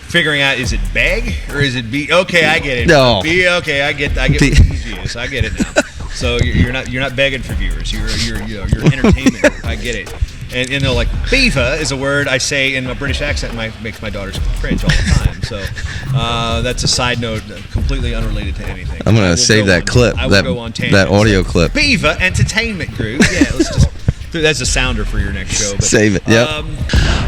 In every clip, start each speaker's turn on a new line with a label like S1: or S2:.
S1: figuring out, is it beg or is it be? Okay, I get it.
S2: No.
S1: Be okay. I get what BG is. I get it now. So you're not begging for viewers. You're entertainment group. I get it. And they're like, beaver is a word I say in a British accent. Makes my daughters cringe all the time. So that's a side note, completely unrelated to anything.
S2: I'm gonna save that clip. That audio clip.
S1: Beaver Entertainment Group. Yeah, let's just. That's a sounder for your next show. But,
S2: save it. Yep.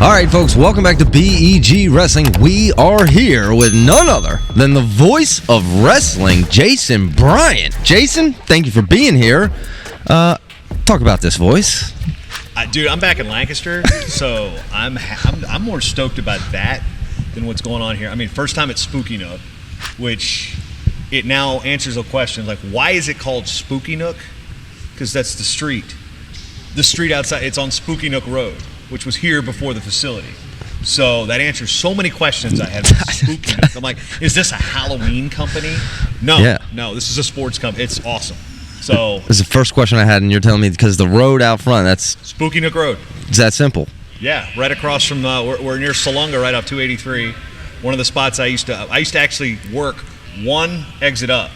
S2: All right, folks. Welcome back to BEG Wrestling. We are here with none other than the voice of wrestling, Jason Bryant. Jason, thank you for being here. Talk about this voice.
S1: Dude, I'm back in Lancaster, so I'm more stoked about that than what's going on here. I mean, first time at Spooky Nook, which it now answers a question like, why is it called Spooky Nook? Because that's the street. The street outside, it's on Spooky Nook Road, which was here before the facility. So that answers so many questions I had with Spooky Nook. I'm like, is this a Halloween company? No, this is a sports company. It's awesome. So
S2: this is the first question I had, and you're telling me because the road out front, that's
S1: Spooky Nook Road.
S2: It's that simple.
S1: Yeah, right across from we're near Salunga, right off 283. One of the spots I used to actually work one exit up.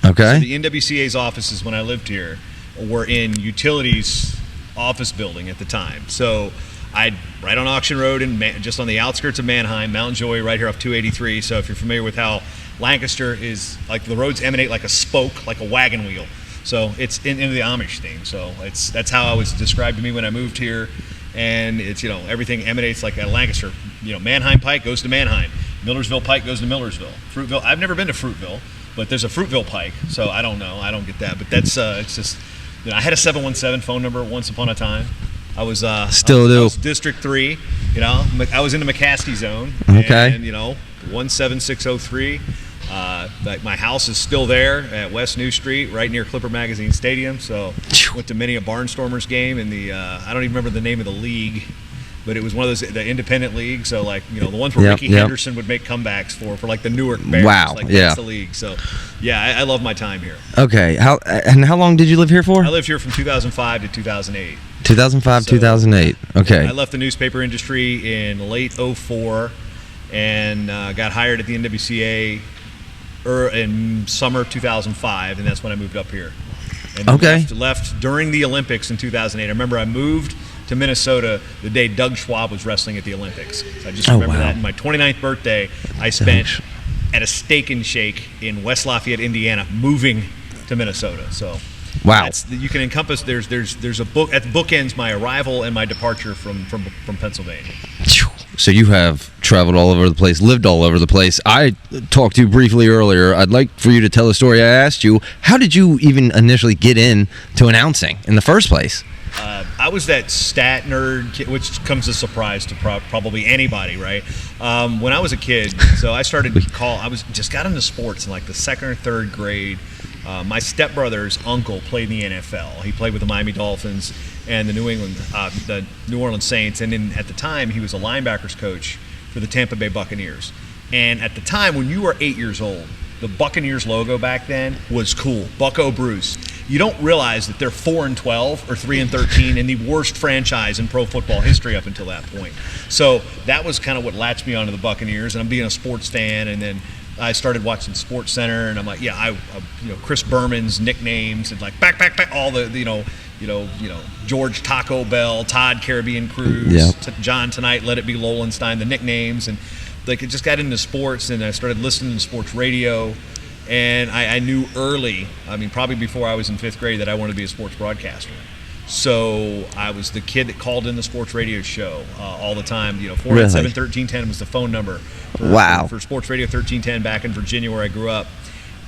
S2: Okay.
S1: So the NWCA's offices when I lived here were in Utilities office building at the time. So I'd right on Auction Road and just on the outskirts of Manheim, Mount Joy, right here off 283. So if you're familiar with how Lancaster is, like the roads emanate like a spoke, like a wagon wheel. So it's into the Amish thing. So that's how it was described to me when I moved here. And it's, everything emanates like at Lancaster. Manheim Pike goes to Manheim. Millersville Pike goes to Millersville. Fruitville, I've never been to Fruitville, but there's a Fruitville Pike. So I don't know. I don't get that. But that's, it's just, I had a 717 phone number once upon a time. I was
S2: still do.
S1: I was District 3. I was in the McCasty zone.
S2: Okay.
S1: And 17603. Like my house is still there at West New Street, right near Clipper Magazine Stadium. So went to many a Barnstormers game in the I don't even remember the name of the league, but it was one of those the independent league. So like the ones where Ricky Henderson would make comebacks for like the Newark Bears.
S2: Wow.
S1: Like that's the league. So yeah, I love my time here.
S2: Okay. How long did you live here for?
S1: I lived here from 2005 to 2008.
S2: 2005, 2008. Okay.
S1: I left the newspaper industry in late 04 and got hired at the NWCA in summer 2005, and that's when I moved up here. And left during the Olympics in 2008. I remember I moved to Minnesota the day Doug Schwab was wrestling at the Olympics. So I just remember that. And my 29th birthday, I spent at a Steak and Shake in West Lafayette, Indiana, moving to Minnesota. So
S2: wow,
S1: you can encompass. There's a book at the bookends my arrival and my departure from Pennsylvania.
S2: So you have traveled all over the place, lived all over the place. I talked to you briefly earlier. I'd like for you to tell the story. I asked you, how did you even initially get into announcing in the first place?
S1: I was that stat nerd, which comes as a surprise to probably anybody, right? When I was a kid, so I started just got into sports in like the second or third grade. My stepbrother's uncle played in the NFL. He played with the Miami Dolphins and the New Orleans Saints, and then at the time he was a linebackers coach for the Tampa Bay Buccaneers. And at the time when you were 8 years old, the Buccaneers logo back then was cool. Bucko Bruce. You don't realize that they're 4-12 or 3-13 in the worst franchise in pro football history up until that point. So that was kind of what latched me onto the Buccaneers, and I'm being a sports fan, and then I started watching Sports Center, and I'm like, Chris Berman's nicknames and like back, all the George Taco Bell, Todd Caribbean Cruise, John Tonight, Let It Be Lolenstein, the nicknames, and like it just got into sports, and I started listening to sports radio, and I knew early, probably before I was in 5th grade, that I wanted to be a sports broadcaster. So I was the kid that called in the sports radio show all the time. 487-1310 was the phone number for Sports Radio 1310 back in Virginia where I grew up.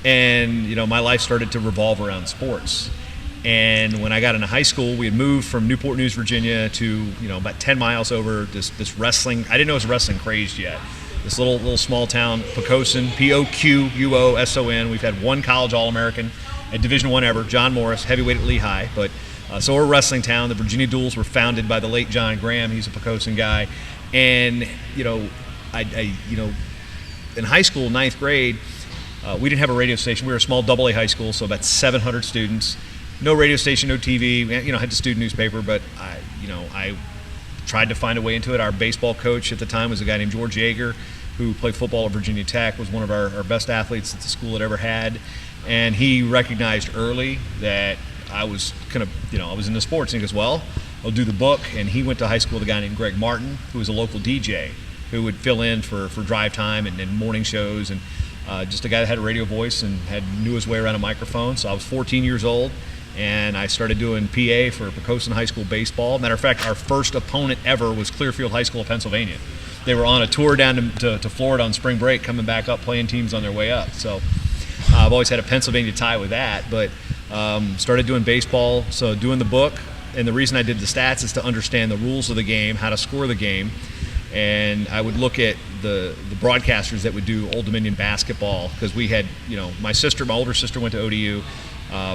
S1: And, my life started to revolve around sports. And when I got into high school, we had moved from Newport News, Virginia to, about 10 miles over this wrestling. I didn't know it was wrestling crazed yet. This little small town, Poquoson, P-O-Q-U-O-S-O-N. We've had one college All-American at Division I ever, John Morris, heavyweight at Lehigh. But so we're a wrestling town. The Virginia Duels were founded by the late John Graham. He's a Poquoson guy. And, in high school, 9th grade, we didn't have a radio station. We were a small AA high school, so about 700 students. No radio station, no TV. Had the student newspaper, but I tried to find a way into it. Our baseball coach at the time was a guy named George Yeager. who played football at Virginia Tech, was one of our best athletes that the school had ever had. And he recognized early that I was I was into sports. And he goes, well, I'll do the book. And he went to high school with a guy named Greg Martin, who was a local DJ, who would fill in for drive time and morning shows. And just a guy that had a radio voice and knew his way around a microphone. So I was 14 years old, and I started doing PA for Pocosin High School baseball. Matter of fact, our first opponent ever was Clearfield High School of Pennsylvania. They were on a tour down to Florida on spring break, coming back up, playing teams on their way up. So I've always had a Pennsylvania tie with that, but started doing baseball, so doing the book. And the reason I did the stats is to understand the rules of the game, how to score the game. And I would look at the broadcasters that would do Old Dominion basketball, because we had, my older sister went to ODU.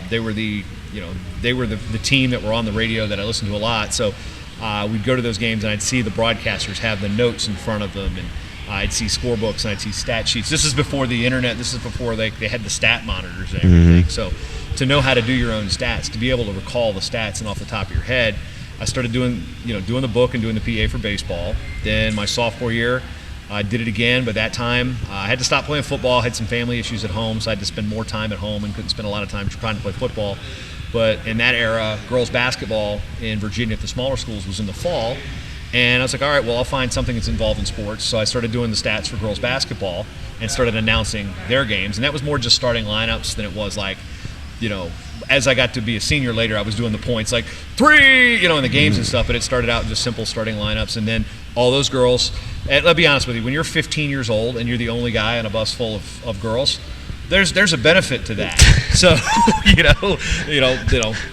S1: They were the team that were on the radio that I listened to a lot. So we'd go to those games, and I'd see the broadcasters have the notes in front of them, and I'd see scorebooks and I'd see stat sheets. This is before the internet. This is before they had the stat monitors and everything. Mm-hmm. So to know how to do your own stats, to be able to recall the stats and off the top of your head, I started doing the book and doing the PA for baseball. Then my sophomore year, I did it again, but that time I had to stop playing football. I had some family issues at home, so I had to spend more time at home and couldn't spend a lot of time trying to play football. But in that era, girls basketball in Virginia at the smaller schools was in the fall. And I was like, all right, well, I'll find something that's involved in sports. So I started doing the stats for girls basketball and started announcing their games. And that was more just starting lineups than it was like, as I got to be a senior later, I was doing the points like 3, in the games and stuff. But it started out just simple starting lineups. And then all those girls, and let's be honest with you, when you're 15 years old and you're the only guy on a bus full of girls, there's a benefit to that. So,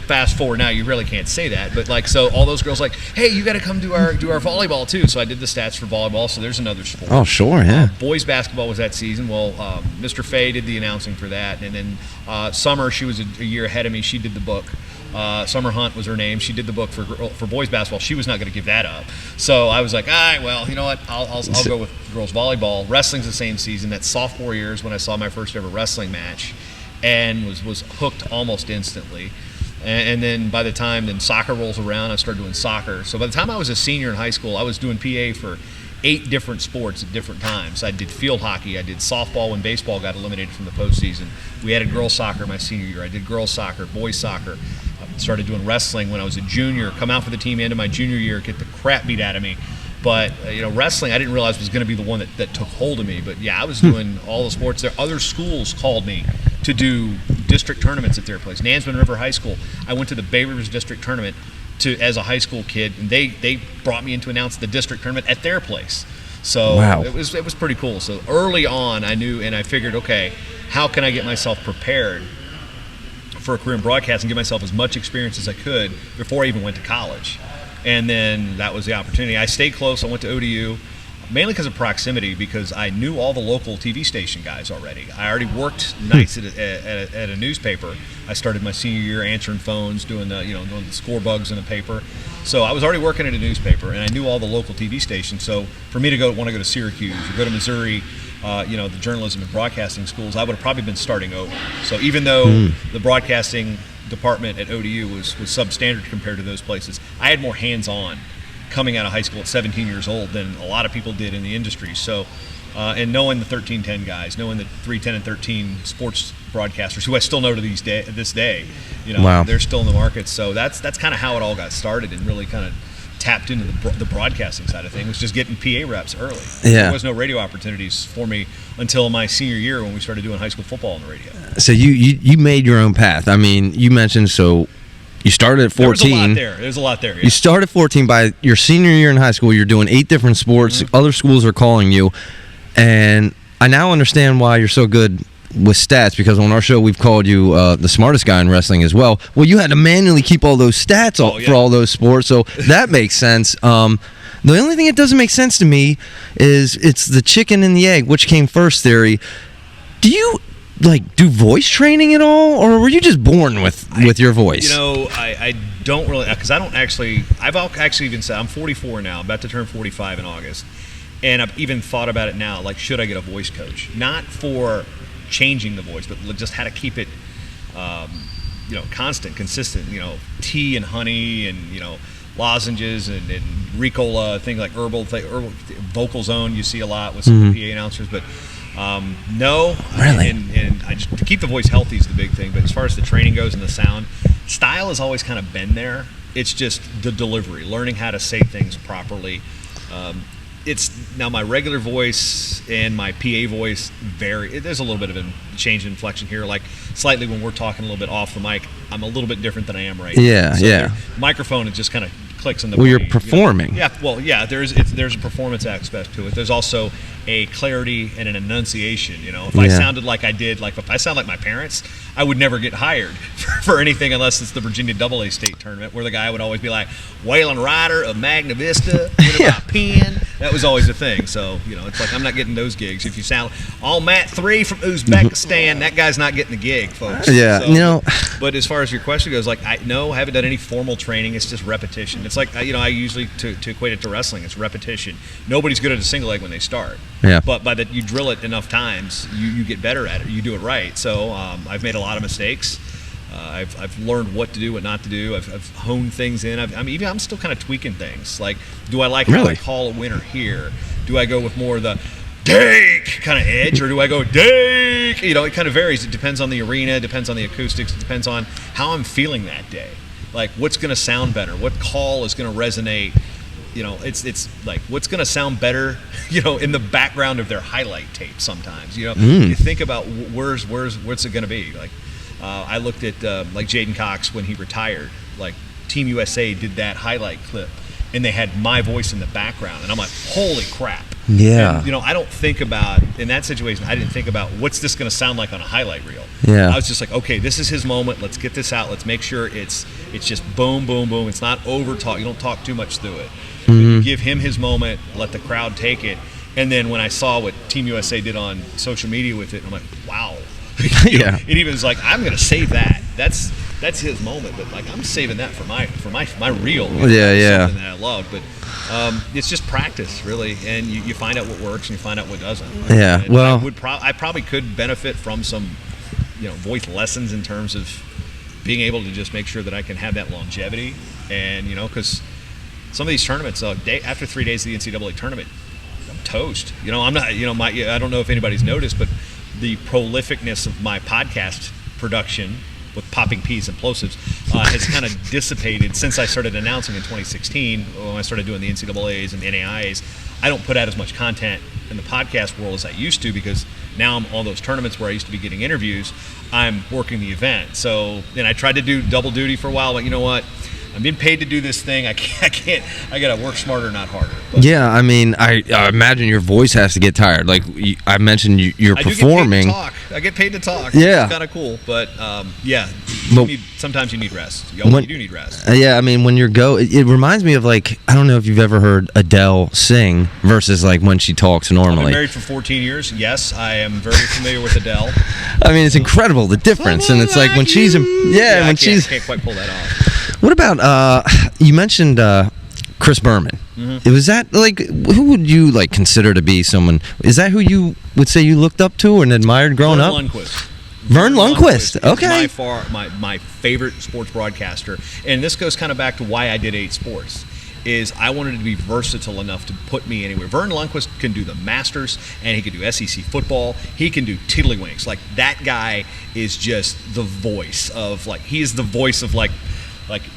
S1: fast forward now, you really can't say that. But so all those girls hey, you got to come do our volleyball too. So I did the stats for volleyball. So there's another sport.
S2: Oh, sure, yeah.
S1: Boys basketball was that season. Well, Mr. Fay did the announcing for that, and then Summer, she was a year ahead of me. She did the book. Summer Hunt was her name. She did the book for boys basketball. She was not going to give that up. So I was like, all right, well, you know what? I'll go with girls volleyball. Wrestling's the same season. That sophomore year is when I saw my first ever wrestling match, and was hooked almost instantly. And then by the time soccer rolls around, I started doing soccer. So by the time I was a senior in high school, I was doing PA for 8 different sports at different times. I did field hockey. I did softball when baseball got eliminated from the postseason. We added girls soccer my senior year. I did girls soccer, boys soccer. Started doing wrestling when I was a junior, come out for the team end of my junior year, get the crap beat out of me. But, wrestling, I didn't realize was going to be the one that took hold of me. But, yeah, I was doing all the sports there. Other schools called me to do district tournaments at their place. Nansemond River High School, I went to the Bay Rivers District Tournament as a high school kid, and they brought me in to announce the district tournament at their place. So wow. It was pretty cool. So early on, I knew, and I figured, okay, how can I get myself prepared for a career in broadcasting, give myself as much experience as I could before I even went to college. And then that was the opportunity. I stayed close. I went to ODU, mainly because of proximity, because I knew all the local TV station guys already. I already worked nights at a newspaper. I started my senior year answering phones, doing the score bugs in the paper. So I was already working at a newspaper, and I knew all the local TV stations. So for me to want to go to Syracuse or go to Missouri, the journalism and broadcasting schools, I would have probably been starting over. So even though the broadcasting department at ODU was substandard compared to those places, I had more hands-on coming out of high school at 17 years old than a lot of people did in the industry. So, and knowing the 1310 guys, knowing the 310 and 13 sports broadcasters, who I still know to this day,
S2: wow.
S1: They're still in the market. So that's kind of how it all got started, and really kind of tapped into the broadcasting side of things, was just getting PA reps early.
S2: Yeah.
S1: There was no radio opportunities for me until my senior year when we started doing high school football on the radio.
S2: So you made your own path. I mean, you mentioned, so you started at 14.
S1: There's a lot there. Yeah.
S2: You started at 14. By your senior year in high school, you're doing 8 different sports. Mm-hmm. Other schools are calling you. And I now understand why you're so good with stats, because on our show we've called you the smartest guy in wrestling as well. Well, you had to manually keep all those stats for all those sports, so that makes sense. The only thing that doesn't make sense to me is it's the chicken and the egg, which came first theory. Do you do voice training at all, or were you just born with your voice?
S1: I don't really, because I've actually even said, I'm 44 now, about to turn 45 in August, and I've even thought about it now, should I get a voice coach? Not for changing the voice, but just how to keep it constant, consistent, tea and honey, and lozenges and Ricola, things like herbal vocal zone you see a lot with some PA announcers, but no.
S2: Really?
S1: And I just, to keep the voice healthy is the big thing, but as far as the training goes and the sound, style has always kind of been there. It's just the delivery, learning how to say things properly. It's now my regular voice and my PA voice vary. There's a little bit of a change in inflection here, like slightly when we're talking a little bit off the mic, I'm a little bit different than I am right now. So microphone, it just kind of clicks in the brain,
S2: you're performing.
S1: There's a performance aspect to it. There's also a clarity and an enunciation. If I sounded like I did, like if I sound like my parents, I would never get hired for anything unless it's the Virginia AA state tournament, where the guy would always be like, Waylon Ryder of Magna Vista, my pen. That was always a thing. So, it's like I'm not getting those gigs. If you sound all Matt 3 from Uzbekistan, that guy's not getting the gig, folks.
S2: Yeah,
S1: so, But as far as your question goes, like I haven't done any formal training. It's just repetition. It's like I usually to equate it to wrestling, it's repetition. Nobody's good at a single leg when they start.
S2: Yeah.
S1: But by that you drill it enough times, you get better at it. You do it right. So I've made a lot of mistakes. I've learned what to do, what not to do. I've honed things in. I'm still kind of tweaking things. Like, do I like how I call a winner here? Do I go with more of the dake kind of edge, or do I go dake? It kind of varies. It depends on the arena. It depends on the acoustics. It depends on how I'm feeling that day. Like, what's going to sound better? What call is going to resonate? It's like what's going to sound better, in the background of their highlight tape sometimes. You think about what's it going to be? Like, I looked at like Jaden Cox when he retired. Like Team USA did that highlight clip, and they had my voice in the background, and I'm like, holy crap.
S2: Yeah.
S1: And, I don't think about, in that situation, I didn't think about what's this going to sound like on a highlight reel.
S2: Yeah.
S1: I was just like, okay, this is his moment. Let's get this out. Let's make sure it's just boom, boom, boom. It's not over talk. You don't talk too much through it. You give him his moment, let the crowd take it. And then when I saw what Team USA did on social media with it, I'm like, wow. It even was like, I'm going to save that. That's his moment, but like I'm saving that for my reel. Something that I love, but it's just practice, really, and you find out what works and you find out what doesn't.
S2: Yeah,
S1: and
S2: well,
S1: I probably could benefit from some, voice lessons in terms of being able to just make sure that I can have that longevity, and because some of these tournaments, after 3 days of the NCAA tournament, I'm toast. I'm not. I don't know if anybody's noticed, but the prolificness of my podcast production with popping P's and plosives has kind of dissipated since I started announcing in 2016 when I started doing the NCAAs and the NAIAs. I don't put out as much content in the podcast world as I used to, because now I'm on those tournaments where I used to be getting interviews. I'm working the event. So then I tried to do double duty for a while, but you know what? I'm being paid to do this thing. I can't. I got to work smarter, not harder. But
S2: yeah, I mean, I imagine your voice has to get tired. Like I mentioned, you're performing.
S1: I get paid to talk.
S2: Yeah,
S1: it's kind of cool. But sometimes you need rest. You do need rest.
S2: Yeah, I mean, when it reminds me of, like, I don't know if you've ever heard Adele sing versus like when she talks normally.
S1: I've been married for 14 years. Yes, I am very familiar with Adele.
S2: I mean, it's incredible, the difference, and it's like when she's
S1: I can't quite pull that off.
S2: What about you mentioned Chris Berman? Mm-hmm. Was that, like, who would you like consider to be someone? Is that who you would say you looked up to and admired growing up? Vern Lundquist. Okay.
S1: My favorite sports broadcaster, and this goes kind of back to why I did 8 Sports. Is I wanted to be versatile enough to put me anywhere. Vern Lundquist can do the Masters, and he can do SEC football. He can do tiddlywinks. Like, that guy is just the voice of, like, he is the voice of, like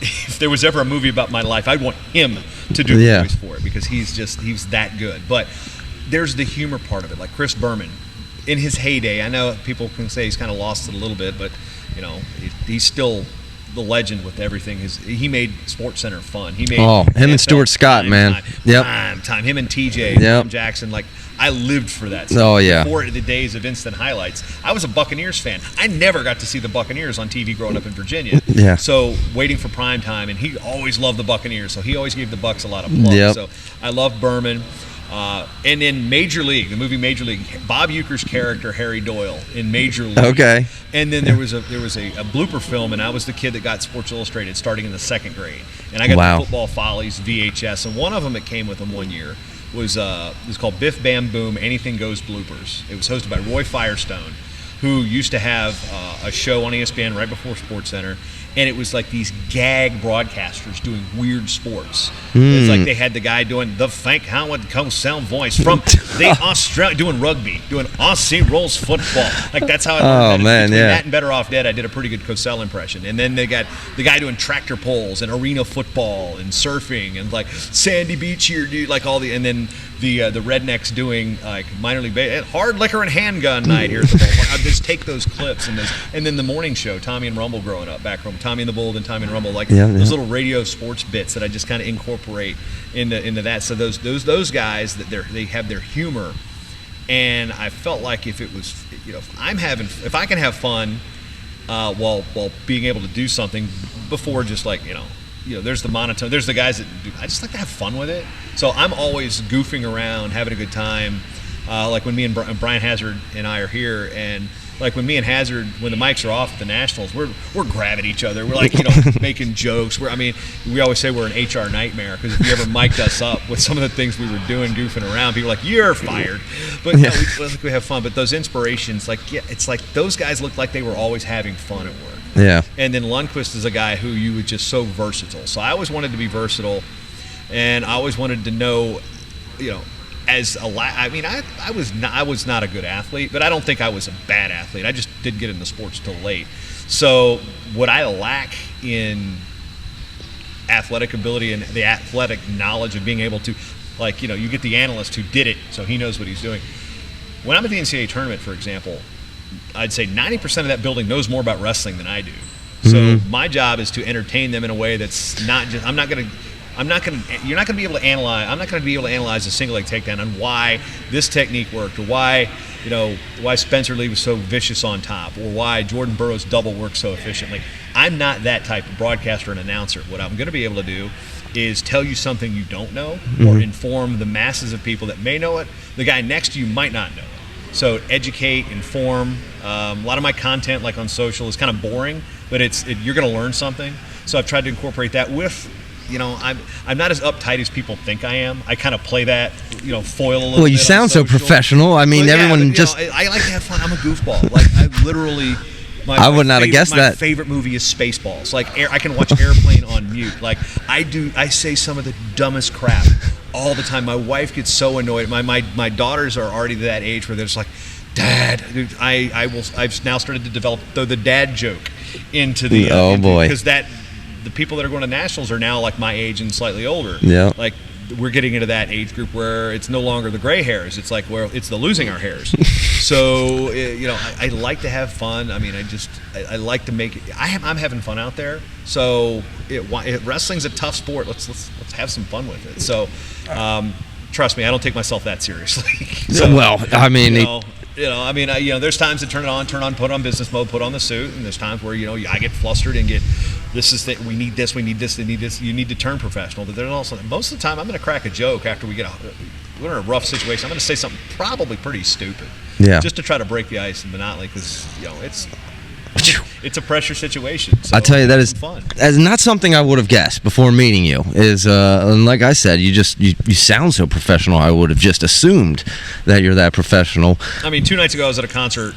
S1: if there was ever a movie about my life, I'd want him to do the voice for it, because he's that good. But there's the humor part of it. Like Chris Berman, in his heyday, I know people can say he's kind of lost it a little bit, but he's still the legend with everything. He made SportsCenter fun. He made
S2: him and Stuart Scott, man.
S1: Time. Him and TJ, Tom Jackson. Like, I lived for that stuff.
S2: Oh, yeah.
S1: Before the days of instant highlights. I was a Buccaneers fan. I never got to see the Buccaneers on TV growing up in Virginia.
S2: Yeah.
S1: So waiting for prime time, and he always loved the Buccaneers, so he always gave the Bucs a lot of plug.
S2: Yep.
S1: So I love Berman. And in Major League, the movie Major League, Bob Uecker's character Harry Doyle in Major League.
S2: Okay.
S1: And then there was a blooper film, and I was the kid that got Sports Illustrated starting in the 2nd grade, and I got the Football Follies VHS, and one of them that came with them one year was called Biff Bam Boom Anything Goes Bloopers. It was hosted by Roy Firestone, who used to have a show on ESPN right before SportsCenter, and it was like these gag broadcasters doing weird sports. It's like they had the guy doing the Frank Howard co-sound voice from the Australia, doing rugby, doing Aussie rules football. Like that's how I learned that. Between that and Better Off Dead, I did a pretty good Cosell impression. And then they got the guy doing tractor pulls and arena football and surfing and like Sandy Beach here, dude, like all the, and then the rednecks doing like minor league hard liquor and handgun night here. I just take those clips and then the morning show, Tommy and Rumble growing up back from Tommy and the Bull and Tommy and Rumble, like those little radio sports bits that I just kind of incorporate into that. So those guys that they have their humor, and I felt like if it was, if I can have fun while being able to do something before just like there's the monotone. There's the guys that I just like to have fun with it. So I'm always goofing around, having a good time. Like when me and Brian Hazard and I are here, and like when me and Hazard, when the mics are off at the Nationals, we're grabbing each other. We're like making jokes. We always say we're an HR nightmare because if you ever mic'd us up with some of the things we were doing, goofing around, people are like, "You're fired." But we have fun. But those inspirations, it's like those guys look like they were always having fun at work.
S2: Yeah. And
S1: then Lundqvist is a guy who you would just so versatile. So I always wanted to be versatile, and I always wanted to know, I was not a good athlete, but I don't think I was a bad athlete. I just didn't get into sports till late. So what I lack in athletic ability and the athletic knowledge of being able to, you get the analyst who did it, so he knows what he's doing. When I'm at the NCAA tournament, for example, I'd say 90% of that building knows more about wrestling than I do. So my job is to entertain them in a way that's not just. You're not going to be able to analyze. I'm not going to be able to analyze a single leg takedown and why this technique worked, or why Spencer Lee was so vicious on top, or why Jordan Burroughs double worked so efficiently. I'm not that type of broadcaster and announcer. What I'm going to be able to do is tell you something you don't know, or inform the masses of people that may know it. The guy next to you might not know it. So educate, inform. A lot of my content, like on social, is kind of boring, but you're going to learn something. So I've tried to incorporate that with. I'm not as uptight as people think I am. I kind of play that, foil a little bit.
S2: Well, you sound so professional. I mean, everyone just.
S1: I like to have fun. I'm a goofball. Like I literally.
S2: I would not have guessed that.
S1: My favorite movie is Spaceballs. Like I can watch Airplane on mute. Like I say some of the dumbest crap all the time. My wife gets so annoyed. My daughters are already that age where they're just like, Dad, dude, I've now started to develop the dad joke into the because the people that are going to nationals are now like my age and slightly older.
S2: Yeah. Like
S1: we're getting into that age group where it's no longer the gray hairs. It's like it's the losing our hairs. So I like to have fun. I mean, I like to make it. I'm having fun out there. So wrestling's a tough sport. Let's have some fun with it. So trust me, I don't take myself that seriously. So,
S2: well, I mean.
S1: There's times to turn on, put on business mode, put on the suit, and there's times where I get flustered and we need this, we need this. You need to turn professional. But there's also most of the time I'm going to crack a joke after we're in a rough situation. I'm going to say something probably pretty stupid, just to try to break the ice and monotony because it's a pressure situation. So
S2: I tell you, that is
S1: fun.
S2: That's not something I would have guessed before meeting you. And like I said, you sound so professional. I would have just assumed that you're that professional.
S1: I mean, 2 nights ago I was at a concert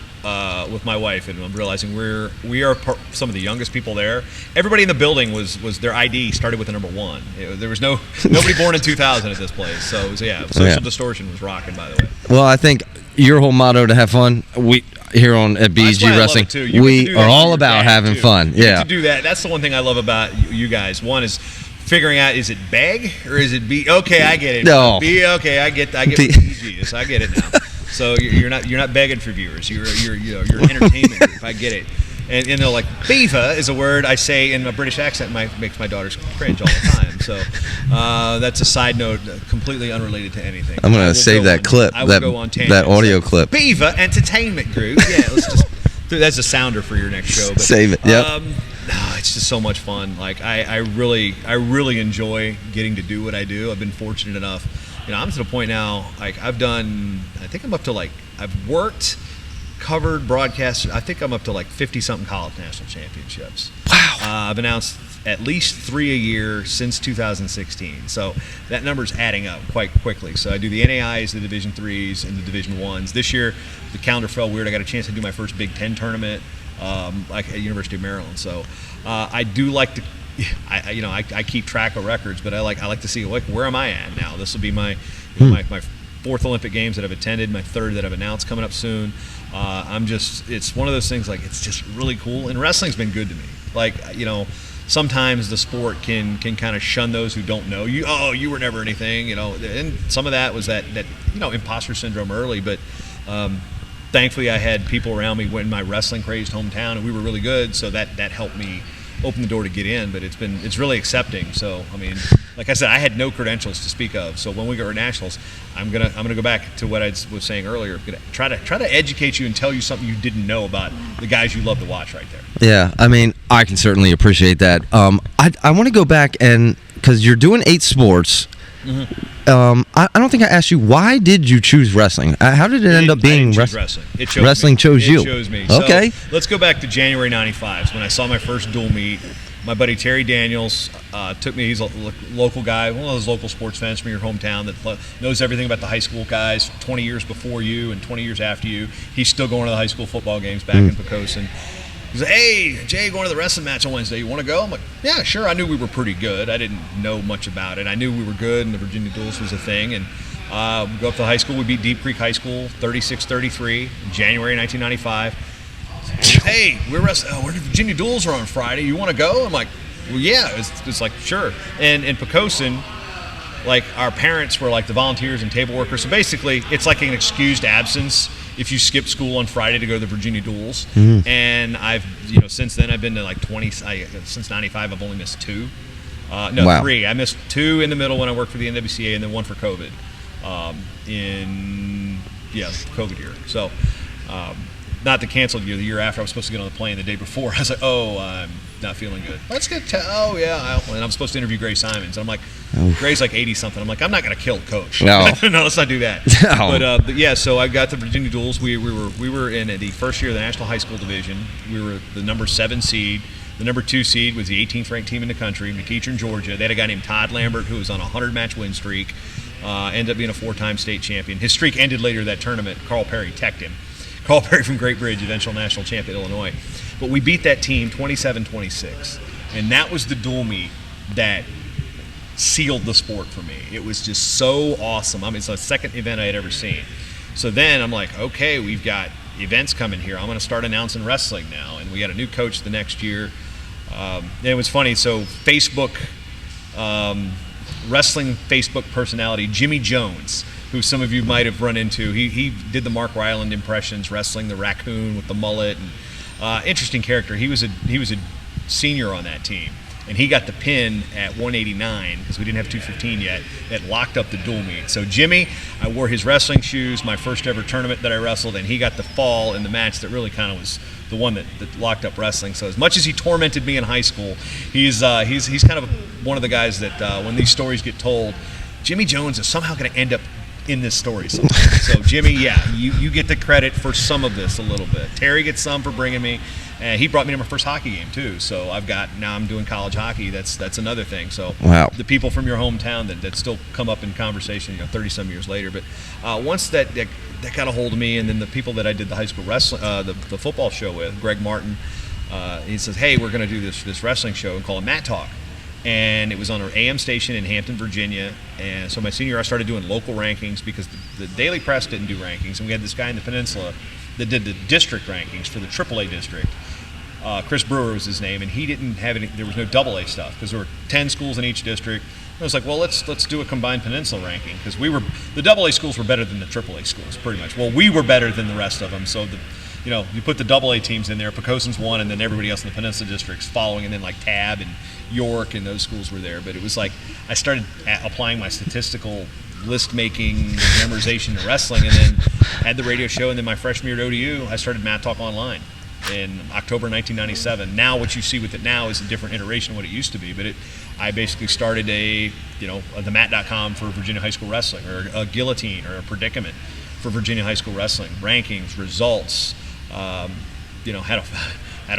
S1: with my wife, and I'm realizing we are some of the youngest people there. Everybody in the building was their ID started with the number 1. There was nobody born in 2000 at this place. So it was, Social Distortion was rocking, by the way.
S2: Well, I think your whole motto to have fun. Here at BEG Wrestling, we are all about having fun.
S1: You get to do that. That's the one thing I love about you guys. One is figuring out, is it beg or is it B? Okay, I get it.
S2: No.
S1: B. Okay, I get what BEG is. I get it now. So you're not begging for viewers. You're entertainment group. I get it. And like beaver is a word I say in a British accent. Makes my daughters cringe all the time. So that's a side note, completely unrelated to anything.
S2: I'm going to save that clip. I will go on tangents. That audio clip.
S1: Beaver Entertainment Group. Yeah, that's a sounder for your next show. But,
S2: save it. Yep.
S1: It's just so much fun. Like I really enjoy getting to do what I do. I've been fortunate enough. I'm to the point now. Like I've worked, covered, broadcast. I think I'm up to like 50-something college national championships.
S2: Wow.
S1: I've announced at least 3 a year since 2016. So that number's adding up quite quickly. So I do the NAIs, the Division IIIs, and the Division Is. This year, the calendar fell weird. I got a chance to do my first Big Ten tournament. like at University of Maryland. So I do like to. I keep track of records, but I like to see where am I at now. This will be my fourth Olympic Games that I've attended, my third that I've announced coming up soon. It's one of those things, like, it's just really cool, and wrestling's been good to me. Like, sometimes the sport can kind of shun those who don't know you. Oh, you were never anything, and some of that was that imposter syndrome early, but thankfully I had people around me in my wrestling crazed hometown, and we were really good, so that helped me open the door to get in. But it's really accepting. So I mean, like I said, I had no credentials to speak of. So when we go to nationals, I'm gonna go back to what I was saying earlier. I'm gonna try to educate you and tell you something you didn't know about the guys you love to watch right there.
S2: Yeah, I mean, I can certainly appreciate that. I want to go back, and because you're doing 8 sports. Mm-hmm. I don't think I asked you, why did you choose wrestling? How did it end up being
S1: wrestling? It chose
S2: wrestling
S1: me.
S2: chose you.
S1: It chose me.
S2: Okay.
S1: So let's go back to January '95 when I saw my first dual meet. My buddy Terry Daniels took me. He's a local guy, one of those local sports fans from your hometown that knows everything about the high school guys 20 years before you and 20 years after you. He's still going to the high school football games back in Pocosin. He said, "Hey, Jay, going to the wrestling match on Wednesday. You want to go?" I'm like, "Yeah, sure." I knew we were pretty good. I didn't know much about it. I knew we were good, and the Virginia Duels was a thing. And we go up to high school. We beat Deep Creek High School 36-33 in January 1995. "Hey, we're the Virginia Duels are on Friday. You want to go?" I'm like, "Well, yeah." It's like, sure. And in Pocosin, like, our parents were like the volunteers and table workers. So basically, it's like an excused absence if you skip school on Friday to go to the Virginia Duels. Mm-hmm. And I've, since then I've been to like 20. Since '95, I've only missed 2. Wow. 3. I missed 2 in the middle when I worked for the NWCA, and then 1 for COVID. COVID year. So, not the canceled year. The year after, I was supposed to get on the plane the day before. I was like, "Oh, I'm not feeling good. Let's get and I'm supposed to interview Gray Simons. And I'm like, Gray's like 80-something. I'm like, I'm not going to kill Coach.
S2: No.
S1: No, let's not do that. No. But yeah, so I got the Virginia Duels. We were in the first year of the National High School Division. We were the number 7 seed. The number 2 seed was the 18th ranked team in the country, McEachern, Georgia. They had a guy named Todd Lambert who was on a 100-match win streak. Ended up being a 4-time state champion. His streak ended later that tournament. Carl Perry teched him. Carl Perry from Great Bridge, eventual national champion, Illinois. But we beat that team 27-26. And that was the dual meet that sealed the sport for me. It was just so awesome. I mean, it's the second event I had ever seen. So then I'm like, okay, we've got events coming here. I'm going to start announcing wrestling now. And we got a new coach the next year. And it was funny. So Facebook, wrestling Facebook personality, Jimmy Jones, who some of you might have run into. He did the Mark Ryland impressions, wrestling the raccoon with the mullet, and interesting character. He was a senior on that team, and he got the pin at 189 because we didn't have 215 yet. That locked up the dual meet. So Jimmy, I wore his wrestling shoes, my first ever tournament that I wrestled, and he got the fall in the match that really kind of was the one that locked up wrestling. So as much as he tormented me in high school, he's kind of one of the guys that when these stories get told, Jimmy Jones is somehow going to end up in this story sometime. So Jimmy, yeah, you get the credit for some of this a little bit. Terry gets some for bringing me, and he brought me to my first hockey game too. So now I'm doing college hockey. That's another thing. So
S2: wow.
S1: The people from your hometown that still come up in conversation 30-some years later. But once that got a hold of me, and then the people that I did the high school wrestling, the football show with, Greg Martin, he says, "Hey, we're going to do this wrestling show and call it Mat Talk." And it was on our AM station in Hampton, Virginia. And so my senior year, I started doing local rankings because the Daily Press didn't do rankings. And we had this guy in the Peninsula that did the district rankings for the AAA district. Chris Brewer was his name, and he didn't have any. There was no AA stuff because there were 10 schools in each district. I was like, well, let's do a combined Peninsula ranking because the AA schools were better than the AAA schools, pretty much. Well, we were better than the rest of them. So you put the AA teams in there. Pocosin's one, and then everybody else in the Peninsula districts following, and then like Tab and York and those schools were there. But it was like I started applying my statistical list making memorization to wrestling, and then had the radio show. And then my freshman year at ODU, I started Mat Talk Online in October 1997. Now what you see with it now is a different iteration of what it used to be. But I basically started the mat.com for Virginia high school wrestling, or a guillotine or a predicament for Virginia high school wrestling, rankings, results. Had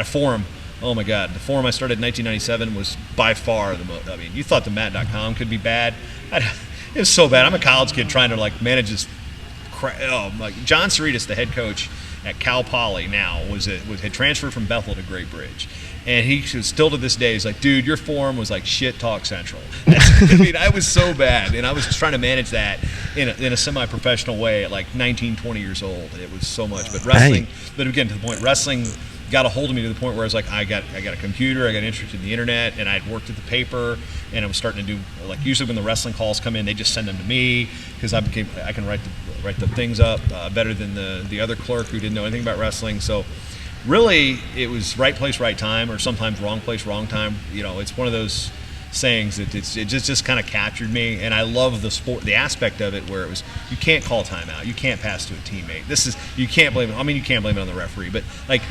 S1: a forum. Oh my God, the forum I started in 1997 was by far the most. I mean, you thought the mat.com could be bad. It was so bad. I'm a college kid trying to manage this like John Cerritos, the head coach at Cal Poly now, had transferred from Bethel to Great Bridge. And he still to this day is like, dude, your form was like shit talk central. I mean, I was so bad, and I was trying to manage that in a semi-professional way at like 19, 20 years old. It was so much. But wrestling, but again, to the point, wrestling got a hold of me to the point where I was like, I got a computer, I got interested in the internet, and I'd worked at the paper, and I was starting to do, like, usually when the wrestling calls come in, they just send them to me because I can write the things up better than the other clerk who didn't know anything about wrestling. So really, it was right place, right time, or sometimes wrong place, wrong time. You know, it's one of those sayings that it just kind of captured me, and I love the sport, the aspect of it where it was, you can't call timeout, you can't pass to a teammate. You can't blame it. I mean, you can't blame it on the referee, but like,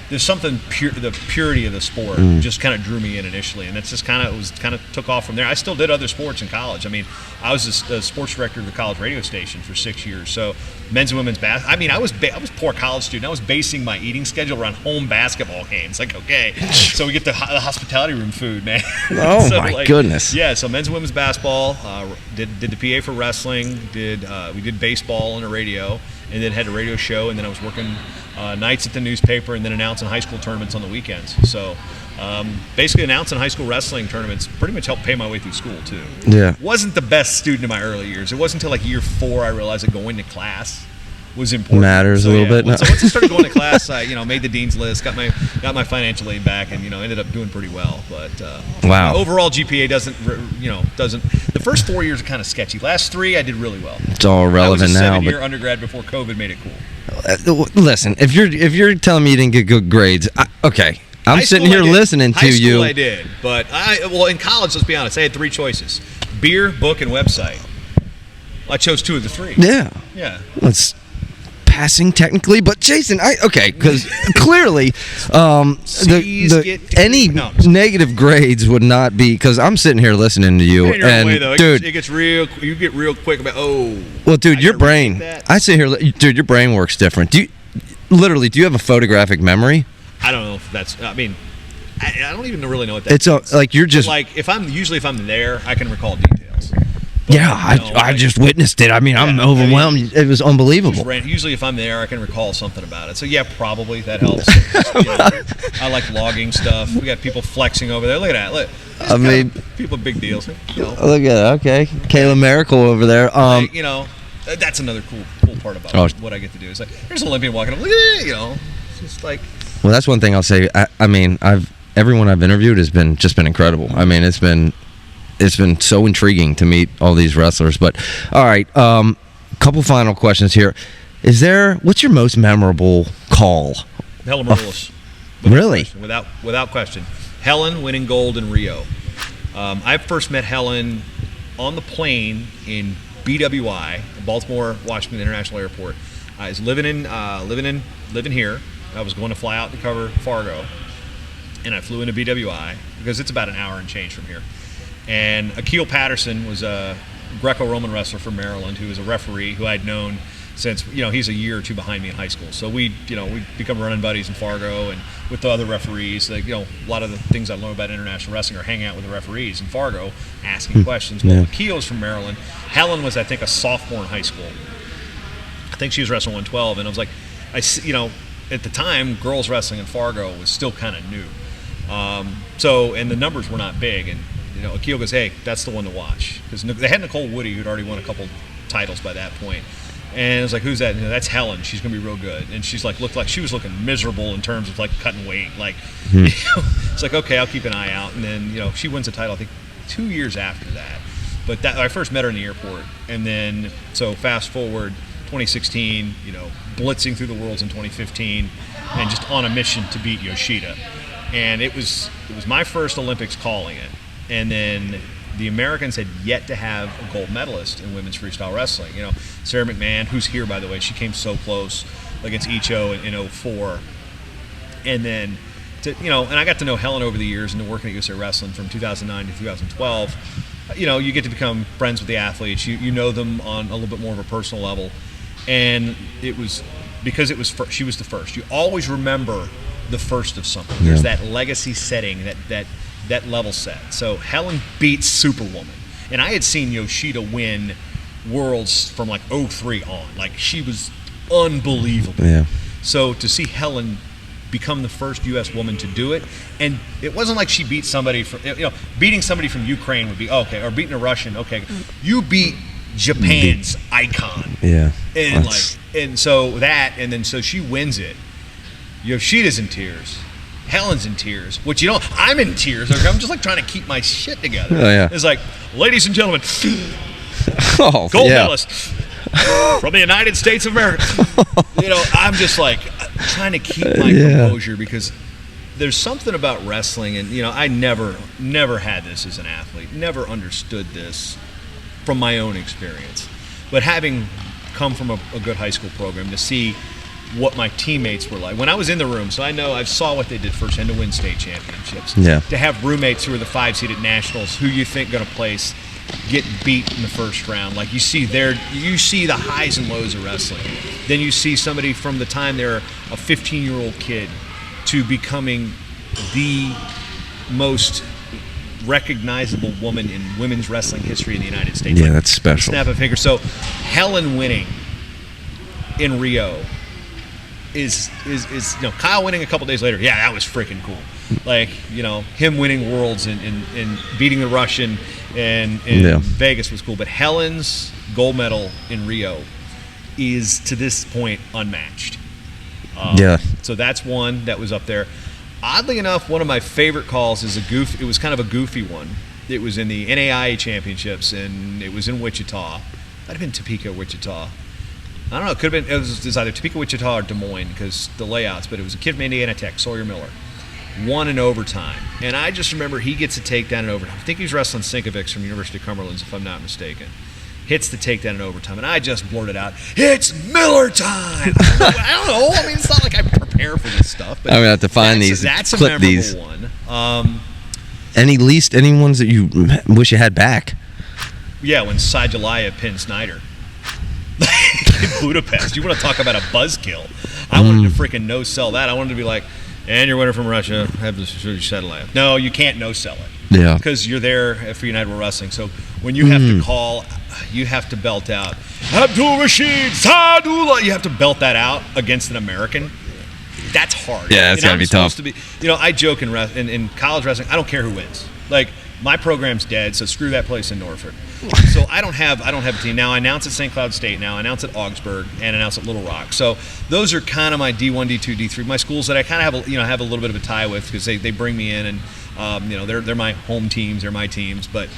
S1: there's something the purity of the sport just kind of drew me in initially, and it's just kind of took off from there. I still did other sports in college. I mean, I was a sports director of the college radio station for 6 years. So men's and women's basketball. I mean, I was a poor college student. I was basing my eating schedule around home basketball games. Like, okay, so we get the hospitality room food, man.
S2: Oh so, my goodness.
S1: Yeah, so men's and women's basketball. Did the PA for wrestling. We did baseball on the radio, and then had a radio show, and then I was working nights at the newspaper, and then announcing high school tournaments on the weekends. So basically announcing high school wrestling tournaments pretty much helped pay my way through school too.
S2: Yeah.
S1: Wasn't the best student in my early years. It wasn't until like year 4 I realized that going to class was important.
S2: Matters a little bit.
S1: So once I started going to class, I made the dean's list, got my financial aid back, and ended up doing pretty well. But
S2: wow,
S1: overall GPA doesn't. The first 4 years are kind of sketchy. Last 3 I did really well.
S2: It's all relevant now.
S1: I was a 7-year undergrad before COVID made it cool.
S2: Listen, if you're telling me you didn't get good grades, okay. I'm sitting here listening to you.
S1: I did, but in college, let's be honest, I had 3 choices: beer, book, and website. I chose 2 of the 3.
S2: Yeah.
S1: Yeah.
S2: Let's passing technically, but Jason, because clearly any negative grades would not be, because I'm sitting here listening to you, and
S1: way, though.
S2: Dude,
S1: it gets real. You get real quick about
S2: well, dude, your brain. I sit here, dude, your brain works different. Do you have a photographic memory?
S1: I don't know if that's. I mean, I don't even really know what that.
S2: It's like you're just
S1: like if I'm there, I can recall details. But,
S2: yeah, I just witnessed it. I mean, I'm overwhelmed. It was unbelievable.
S1: Usually, if I'm there, I can recall something about it. So yeah, probably that helps. I like logging stuff. We got people flexing over there. Look at that. Look, people big deals.
S2: Look at that. Okay, Kayla Miracle over there.
S1: That's another cool part about what I get to do. It's like there's an Olympian walking up. Look at it. It's just like.
S2: Well, that's one thing I'll say. I mean, everyone I've interviewed has been incredible. I mean, it's been so intriguing to meet all these wrestlers. But all right, couple final questions here. What's your most memorable call?
S1: Helen Maroulis.
S2: Really?
S1: Without question. Helen winning gold in Rio. I first met Helen on the plane in BWI, Baltimore Washington International Airport. I was living here. I was going to fly out to cover Fargo, and I flew into BWI because it's about an hour and change from here. And Akil Patterson was a Greco-Roman wrestler from Maryland who was a referee who I'd known since, he's a year or 2 behind me in high school. So we become running buddies in Fargo and with the other referees. Like, a lot of the things I learned about international wrestling are hanging out with the referees in Fargo, asking questions. Well, Akil's from Maryland. Helen was, I think, a sophomore in high school. I think she was wrestling 112, and I was like, at the time, girls wrestling in Fargo was still kind of new. And the numbers were not big. And, Akil goes, hey, that's the one to watch. Because they had Nicole Woody, who'd already won a couple titles by that point. And I was like, who's that? That's Helen. She's going to be real good. And she's like, looked like she was looking miserable in terms of like cutting weight. Like, it's like, okay, I'll keep an eye out. And then, she wins a title, I think, 2 years after that. But I first met her in the airport. And then, so fast forward, 2016, blitzing through the worlds in 2015, and just on a mission to beat Yoshida. And it was my first Olympics calling it. And then the Americans had yet to have a gold medalist in women's freestyle wrestling. Sarah McMahon, who's here, by the way, she came so close against Icho in 2004. And then, and I got to know Helen over the years and working at USA Wrestling from 2009 to 2012. You get to become friends with the athletes. You know them on a little bit more of a personal level. And it was because she was the first. You always remember the first of something. There's that legacy setting, that level set. So Helen beats Superwoman, and I had seen Yoshida win worlds from like '03 on. Like, she was unbelievable.
S2: Yeah.
S1: So to see Helen become the first U.S. woman to do it, and it wasn't like she beat somebody from, beating somebody from Ukraine would be okay, or beating a Russian, okay. You beat Japan's icon.
S2: Yeah.
S1: And so she wins it. Yoshida's in tears. Helen's in tears. Which, I'm in tears. I'm just like trying to keep my shit together.
S2: Oh, yeah.
S1: It's like, ladies and gentlemen,
S2: gold
S1: medalist from the United States of America. I'm just like trying to keep my composure, because there's something about wrestling, and I never had this as an athlete, never understood this from my own experience. But having come from a good high school program, to see what my teammates were like when I was in the room, so I saw what they did first, and to win state championships.
S2: Yeah. To
S1: have roommates who are the 5 seed at nationals, who you think going to place, get beat in the first round. Like, you see the highs and lows of wrestling. Then you see somebody from the time they're a 15-year-old kid to becoming the most recognizable woman in women's wrestling history in the United States.
S2: Yeah, that's special.
S1: Snap a finger. So Helen winning in Rio is Kyle winning a couple days later. Yeah, that was freaking cool. Like, him winning worlds and beating the Russian and Vegas was cool. But Helen's gold medal in Rio is, to this point, unmatched. So that's one that was up there. Oddly enough, one of my favorite calls is it was kind of a goofy one. It was in the NAIA championships, and it was in Wichita. Might have been Topeka, Wichita. I don't know. It could have been. It was either Topeka, Wichita, or Des Moines, because the layouts. But it was a kid from Indiana Tech, Sawyer Miller, won in overtime. And I just remember he gets a takedown in overtime. I think he was wrestling Sinkovics from University of Cumberland, if I'm not mistaken. Hits the takedown in overtime, and I just blurted out, "It's Miller time!" I don't know. I mean, it's not like I prepare for this stuff. But
S2: I'm gonna have to find these.
S1: That's a
S2: clip
S1: memorable
S2: these.
S1: one.
S2: Any ones that you wish you had back?
S1: Yeah, when Sajalaya pinned Snyder in Budapest. You want to talk about a buzzkill? I wanted to freaking no-sell that. I wanted to be like, "And your winner from Russia, have the Sajalaya." No, you can't no-sell it.
S2: Yeah.
S1: Because you're there for United World Wrestling. So when you have to call, you have to belt out Abdul Rashid Sadullah. You have to belt that out against an American. That's hard.
S2: Yeah, that's gotta be tough.
S1: I joke in college wrestling, I don't care who wins. Like, my program's dead, so screw that place in Norfolk. So I don't have a team now. I announce at St. Cloud State now. I announce at Augsburg and announce at Little Rock. So those are kind of my D1, D2, D3. My schools that I kind of have a little bit of a tie with, because they bring me in, and they're my home teams. They're my teams. But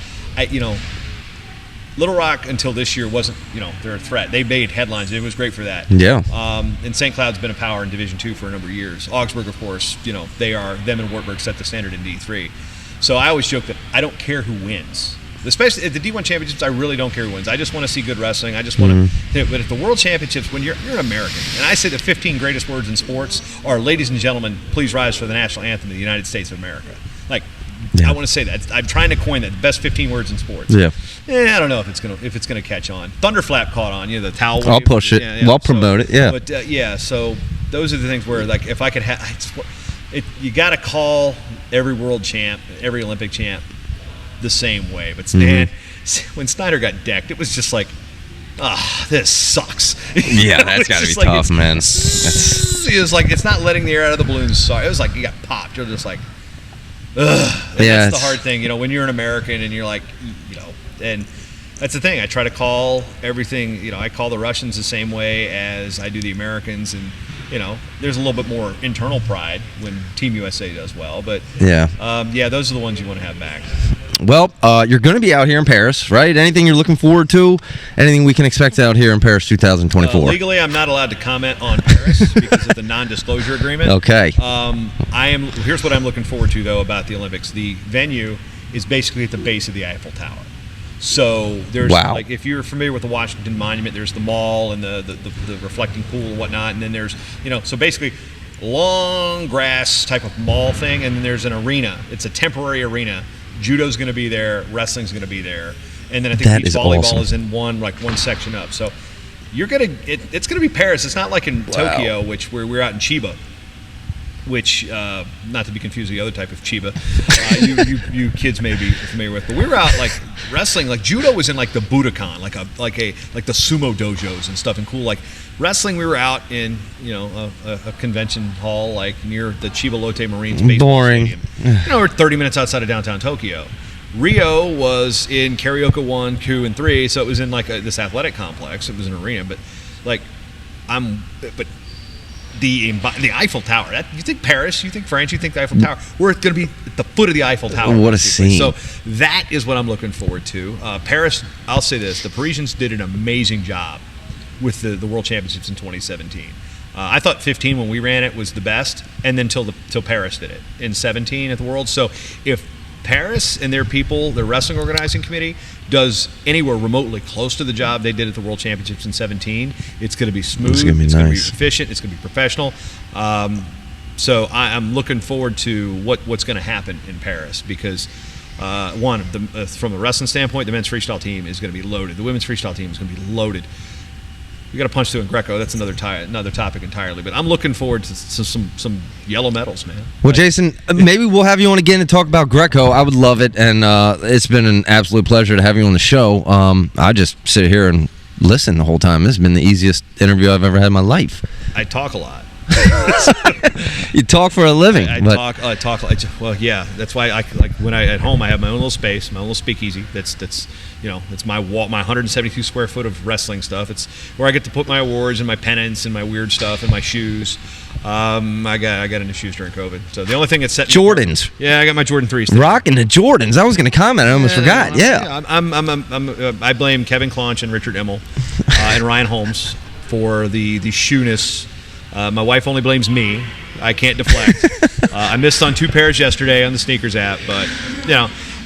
S1: Little Rock until this year wasn't, they're a threat. They made headlines. It was great for that.
S2: Yeah.
S1: And St. Cloud's been a power in Division II for a number of years. Augsburg, of course, them and Wartburg set the standard in D3. So I always joke that I don't care who wins. Especially at the D1 championships, I really don't care who wins. I just want to see good wrestling. I just want to. But at the World Championships, when you're an American, and I say the 15 greatest words in sports are, "Ladies and gentlemen, please rise for the national anthem of the United States of America." Like, I want to say that. I'm trying to coin that. The best 15 words in sports.
S2: Yeah.
S1: I don't know if it's gonna catch on. Thunderflap caught on. The towel wave.
S2: I'll push it. I'll promote it. Yeah.
S1: But so those are the things where, like, if I could have, you got to call every world champ, every Olympic champ, the same way. But man, when Snyder got decked, it was just like, this sucks.
S2: Yeah, that's got to be tough, man.
S1: It was like, it's not letting the air out of the balloons. Sorry, it was like you got popped. You're just like, ugh. That's the hard thing, when you're an American and you're like, and that's the thing. I try to call everything. I call the Russians the same way as I do the Americans, and there's a little bit more internal pride when Team USA does well. But those are the ones you want to have back.
S2: Well, you're going to be out here in Paris, right? Anything you're looking forward to? Anything we can expect out here in Paris 2024?
S1: Legally, I'm not allowed to comment on Paris because of the non-disclosure agreement.
S2: Okay.
S1: Here's what I'm looking forward to, though, about the Olympics. The venue is basically at the base of the Eiffel Tower. So there's like, if you're familiar with the Washington Monument, there's the mall and the reflecting pool and whatnot, and then there's so basically long grass type of mall thing, and then there's an arena. It's a temporary arena. Judo's going to be there, wrestling's going to be there, and then I think beach volleyball is in one section up. So it's going to be Paris. It's not like in Tokyo, where we're out in Chiba. which not to be confused with the other type of Chiba, you kids may be familiar with. But we were out like wrestling, like judo was in like the Budokan, like the sumo dojos and stuff, and cool like wrestling. We were out in a convention hall like near the Chiba Lotte Marines baseball stadium. We're 30 minutes outside of downtown Tokyo. Rio was in Karaoke 1, 2, and 3, so it was in like this athletic complex. It was an arena, but like the Eiffel Tower. You think Paris, you think France, you think the Eiffel Tower. We're going to be at the foot of the Eiffel Tower.
S2: What a scene.
S1: So that is what I'm looking forward to. Paris, I'll say this, the Parisians did an amazing job with the World Championships in 2017. I thought 15 when we ran it was the best, and then till Paris did it in 17 at the World. So if Paris and their people, their wrestling organizing committee, does anywhere remotely close to the job they did at the World Championships in 17, it's going to be smooth, it's going to be efficient, it's going to be professional. So I'm looking forward to what's going to happen in Paris because, from a wrestling standpoint, the men's freestyle team is going to be loaded. The women's freestyle team is going to be loaded. We got to punch through in Greco. That's another topic entirely. But I'm looking forward to some yellow medals, man.
S2: Well, Jason, maybe we'll have you on again to talk about Greco. I would love it, and it's been an absolute pleasure to have you on the show. I just sit here and listen the whole time. This has been the easiest interview I've ever had in my life.
S1: I talk a lot.
S2: You talk for a living.
S1: I talk. Well, yeah. That's why when I at home I have my own little space, my own little speakeasy. That's my wall, my 172 square foot of wrestling stuff. It's where I get to put my awards and my pennants and my weird stuff and my shoes. I got into shoes during COVID. So the only thing that's set
S2: Jordans.
S1: Yeah, I got my Jordan 3s.
S2: Rocking the Jordans. I was going to comment. I almost forgot.
S1: I blame Kevin Claunch and Richard Immel and Ryan Holmes for the shoeness. My wife only blames me. I can't deflect. I missed on 2 pairs yesterday on the sneakers app, but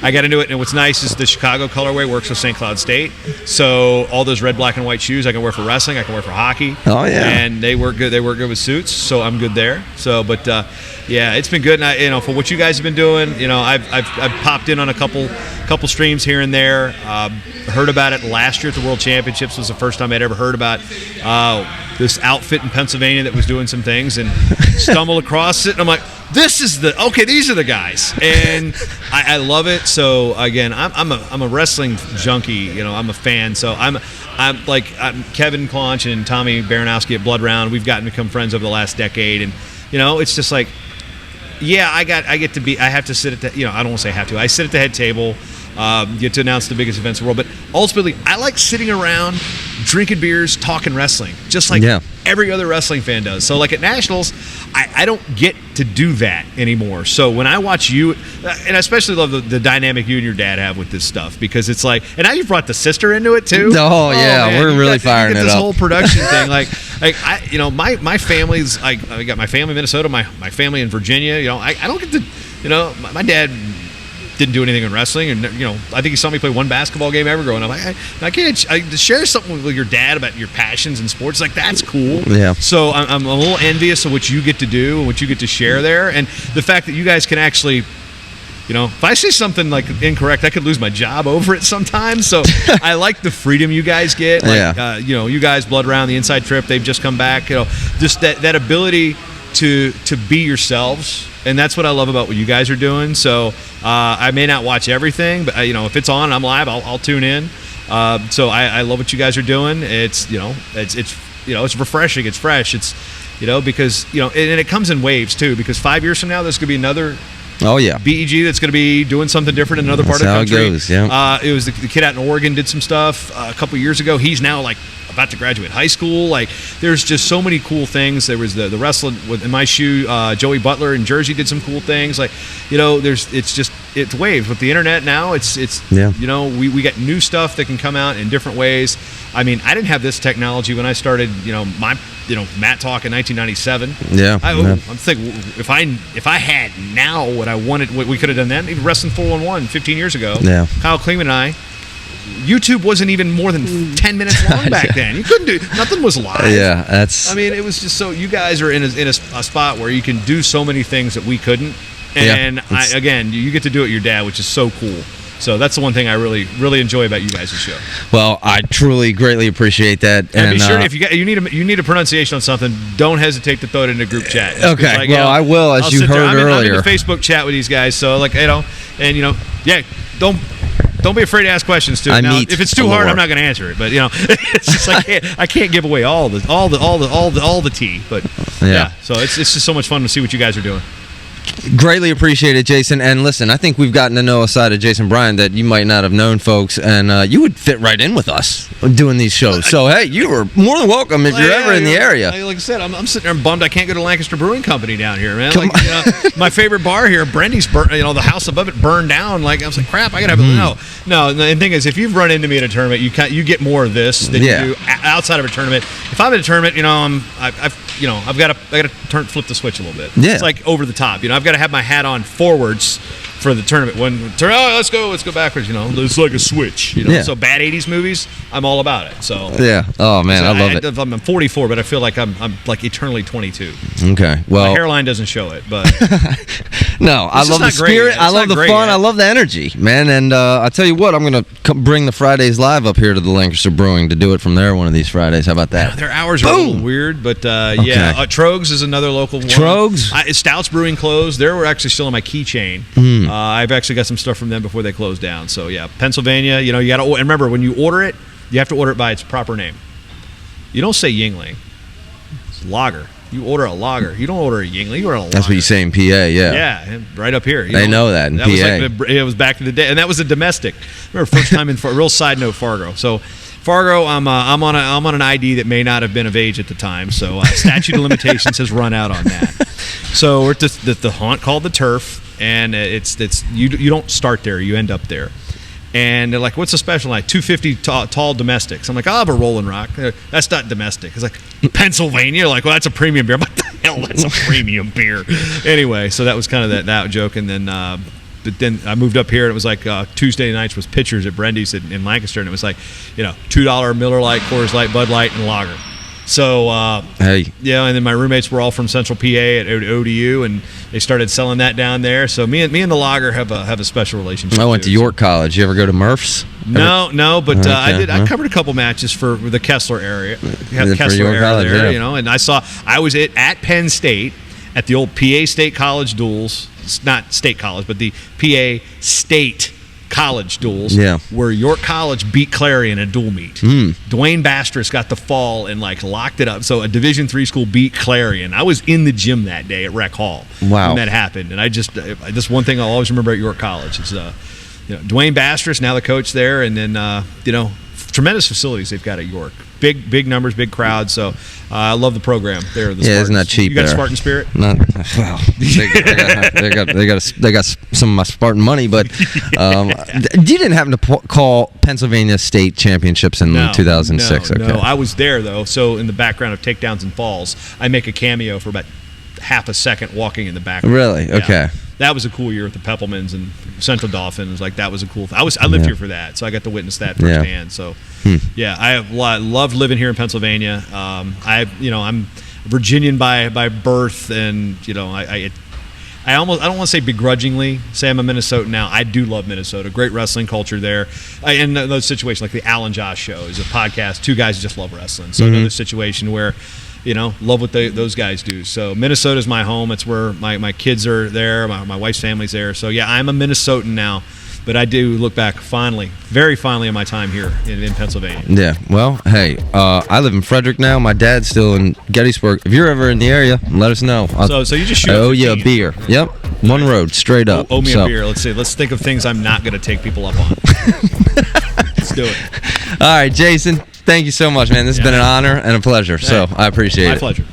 S1: I got into it. And what's nice is the Chicago colorway works with St. Cloud State. So all those red, black, and white shoes I can wear for wrestling. I can wear for hockey.
S2: Oh yeah,
S1: and they work good. They work good with suits, so I'm good there. So, but yeah, it's been good. And for what you guys have been doing, I've popped in on a couple streams here and there. Heard about it last year at the World Championships. Was the first time I'd ever heard about this outfit in Pennsylvania that was doing some things, and stumbled across it. And I'm like, these are the guys, and I love it. So again, I'm a wrestling junkie. I'm a fan. So I'm Kevin Claunch and Tommy Baranowski at Blood Round. We've gotten to become friends over the last decade, and it's just like, yeah, I have to sit at the, I don't want to say have to. I sit at the head table. Get to announce the biggest events in the world, but ultimately I like sitting around drinking beers, talking wrestling, just like every other wrestling fan does. So like at Nationals, I don't get to do that anymore. So when I watch you, and I especially love the dynamic you and your dad have with this stuff, because it's like, and now you've brought the sister into it too.
S2: Oh yeah, man, we're really firing it up.
S1: This whole production thing, my family's, I got my family in Minnesota, my family in Virginia. I don't get to, my dad didn't do anything in wrestling, and I think he saw me play one basketball game ever growing up. I can't share something with your dad about your passions in sports. Like, that's cool.
S2: Yeah.
S1: So I'm a little envious of what you get to do and what you get to share there, and the fact that you guys can actually, if I say something like incorrect, I could lose my job over it sometimes. So I like the freedom you guys get. Like, you guys, Blood Round, the Inside Trip, they've just come back. Just that ability to be yourselves. And that's what I love about what you guys are doing. So I may not watch everything, but if it's on, I'm live. I'll tune in. So I love what you guys are doing. It's it's refreshing. It's fresh. It's because and it comes in waves too. Because 5 years from now, there's gonna be another.
S2: Oh yeah,
S1: BEG that's going to be doing something different in another part of the country.
S2: That's how it goes. Yeah.
S1: It was the kid out in Oregon did some stuff a couple years ago. He's now like about to graduate high school. Like, there's just so many cool things. There was the wrestling in my shoe. Joey Butler in Jersey did some cool things. Like, it's waves with the internet now. It's we got new stuff that can come out in different ways. I mean, I didn't have this technology when I started. My Matt Talk in 1997.
S2: Yeah.
S1: I'm thinking if I had now what I wanted, what we could have done then. Even Wrestling 411 15 years ago. Yeah. Kyle Klingman and I. YouTube wasn't even more than 10 minutes long back then. You couldn't do nothing was live.
S2: Yeah, that's.
S1: I mean, it was just so you guys are in a spot where you can do so many things that we couldn't. And you get to do it with your dad, which is so cool. So that's the one thing I really, really enjoy about you guys' show.
S2: Well, I truly, greatly appreciate that.
S1: And be sure if you need a pronunciation on something, don't hesitate to throw it in a group chat. Just
S2: okay,
S1: like,
S2: I will, as you heard earlier.
S1: I'm in the Facebook chat with these guys, so like don't be afraid to ask questions too. Now, if it's too hard, I'm not going to answer it. But it's just I can't give away all the tea. But so it's just so much fun to see what you guys are doing.
S2: Greatly appreciate it, Jason. And listen, I think we've gotten to know a side of Jason Bryant that you might not have known, folks. And you would fit right in with us doing these shows. So, hey, you are more than welcome if you're ever in the area.
S1: Like I said, I'm sitting there bummed I can't go to Lancaster Brewing Company down here, man. My favorite bar here, Brendy's, the house above it burned down. Like I was like, crap, I gotta have it. No. The thing is, if you've run into me at a tournament, you get more of this than you do outside of a tournament. If I'm at a tournament, I've got to flip the switch a little bit.
S2: Yeah.
S1: It's like over the top. I've got to have my hat on forwards for the tournament. Let's go backwards. It's like a switch. So bad '80s movies, I'm all about it. So
S2: yeah. Oh man, I love it.
S1: I'm 44, but I feel like I'm like eternally 22.
S2: Okay. Well,
S1: my hairline doesn't show it, but
S2: no, I love the spirit. I love the fun. I love the energy, man. And I tell you what, I'm gonna bring the Fridays Live up here to the Lancaster Brewing to do it from there one of these Fridays. How about that?
S1: Their hours are a little weird, but Trogs is another local one.
S2: Trogs?
S1: Stouts Brewing closed. They were actually still on my keychain. I've actually got some stuff from them before they closed down. So yeah, Pennsylvania. You got to remember when you order it, you have to order it by its proper name. You don't say Yingling. It's lager. You order a lager. You don't order a Yingling. You order a lager.
S2: That's what you say in PA, yeah.
S1: Yeah, right up here.
S2: They know that in PA.
S1: It was back in the day, and that was a domestic. Remember, first time in real side note, Fargo. So Fargo, I'm on an ID that may not have been of age at the time, so statute of limitations has run out on that. So we're at the haunt called the Turf, and you don't start there, you end up there. And they're like, what's the special night? 250 tall domestics. I'm like, I'll have a Rolling Rock. That's not domestic. It's like, Pennsylvania? Like, well, that's a premium beer. What the hell? That's a premium beer. Anyway, so that was kind of that joke. And then but then I moved up here, and it was like Tuesday nights was pitchers at Brendy's in Lancaster, and it was like, $2 Miller Lite, Coors Light, Bud Light, and lager. So, and then my roommates were all from Central PA at ODU, and they started selling that down there. So me and the lager have a special relationship.
S2: I went to York College. You ever go to Murph's?
S1: No, but okay. I covered a couple matches for the Kessler area. Kessler area
S2: College,
S1: there,
S2: and
S1: I was at Penn State at the old PA State College duels. It's not State College, but the PA State College duels, where York College beat Clarion in a dual meet. Dwayne Bastris got the fall and locked it up. So a Division III school beat Clarion. I was in the gym that day at Rec Hall when that happened, and I just this one thing I'll always remember at York College is Dwayne Bastris, now the coach there, and then tremendous facilities they've got at York. Big numbers, big crowds. So I love the program there.
S2: Isn't that cheap?
S1: You got
S2: there.
S1: Spartan Spirit?
S2: Not well. They got some of my Spartan money, but you didn't happen to call Pennsylvania State Championships in 2006.
S1: No, I was there though. So in the background of takedowns and falls, I make a cameo for about half a second walking in the background.
S2: Really? Okay.
S1: That was a cool year with the Peppelmans and Central Dolphins. That was a cool. I lived here for that, so I got to witness that firsthand. So, I loved living here in Pennsylvania. I'm Virginian by birth, and I don't want to say begrudgingly say I'm a Minnesotan now. I do love Minnesota. Great wrestling culture there. In those situations like the Alan Josh Show is a podcast. Two guys who just love wrestling. So another situation where. Love what those guys do. So Minnesota's my home. It's where my kids are there. My wife's family's there. So yeah, I'm a Minnesotan now, but I do look back fondly, very fondly on my time here in Pennsylvania.
S2: Yeah. Well, hey, I live in Frederick now. My dad's still in Gettysburg. If you're ever in the area, let us know.
S1: So you just shoot.
S2: I owe you a beer. Yep. One road, straight up.
S1: Owe me a beer. Let's see. Let's think of things I'm not going to take people up on. Let's do it.
S2: All right, Jason. Thank you so much, man. This has been an honor and a pleasure. So I appreciate it.
S1: My pleasure.